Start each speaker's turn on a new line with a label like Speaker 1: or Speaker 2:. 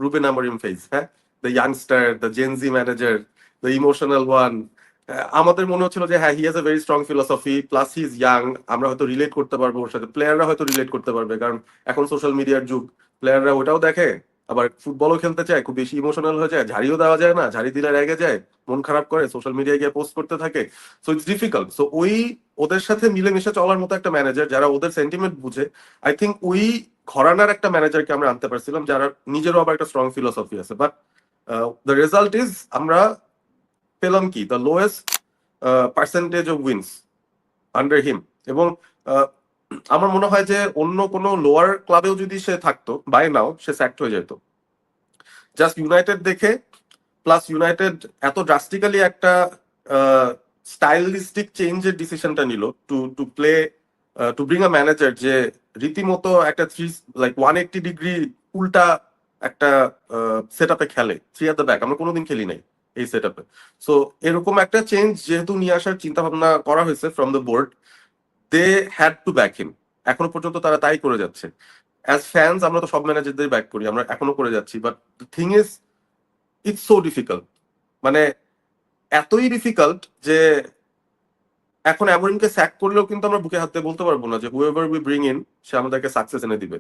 Speaker 1: Ruben Amorim phase, হ্যাঁ, the youngster, the Gen Z manager, the emotional one. আমাদের মনে হচ্ছিল যে হ্যাঁ, he has a very strong philosophy, plus he is young, আমরা হয়তো রিলেট করতে পারবো ওর সাথে, প্লেয়াররা হয়তো রিলেট করতে পারবে, কারণ এখন সোশ্যাল মিডিয়ার যুগ, প্লেয়াররা ওটাও দেখে, আবার ফুটবলও খেলতে চায়, খুব বেশি ইমোশনাল হয়ে যায়, ঝাড়িও দেওয়া যায় না, ঝাড়ি দিলে রেগে যায়, মন খারাপ করে, সোশ্যাল মিডিয়ায় গিয়ে পোস্ট করতে থাকে। So it's difficult. সো ওদের সাথে মিলেমিশে চলার মতো একটা ম্যানেজার, যারা ওদের সেন্টিমেন্ট বুঝে, আই থিঙ্ক ঘরানার একটা ম্যানেজারকে আমরা আনতে পারছিলাম, যারা নিজেরও আবার একটা স্ট্রং ফিলোসফি আছে। বাট দ্য রেজাল্ট ইজ আমরা পেলাম কি, the lowest percentage of wins under him. এবং আমার মনে হয় যে অন্য কোনো লোয়ার ক্লাবেও যদি সে থাকতো, বাই নাও সে স্যাক্ট হয়ে যেত। জাস্ট ইউনাইটেড দেখে, প্লাস ইউনাইটেড এত ড্রাস্টিক্যালি একটা স্টাইলিস্টিক চেঞ্জের ডিসিশনটা নিল to play, to bring a manager যে রীতিমতো একটা 180 ডিগ্রি উল্টা একটা সেট আপে খেলে, 3 at the back। আমরা কোনোদিন খেলি নাই এই সেট আপে। সো এরকম একটা চেঞ্জ যেহেতু নিয়ে আসার চিন্তা ভাবনা করা হয়েছে from the board, they had to back him. এখনো পর্যন্ত তারা তাই করে যাচ্ছে। অ্যাজ ফ্যান্স আমরা তো সব ম্যানেজারদের ব্যাক করি, আমরা এখনো করে যাচ্ছি। But the thing is, it's so difficult, মানে এতই ডিফিকাল্ট যে এখন অ্যামোরিমকে স্যাক করলেও কিন্তু আমরা বুকে হাত দিয়ে বলতে পারবো না যে হুএভার উই ব্রিং ইন সে আমাদেরকে সাকসেস এনে দিবে।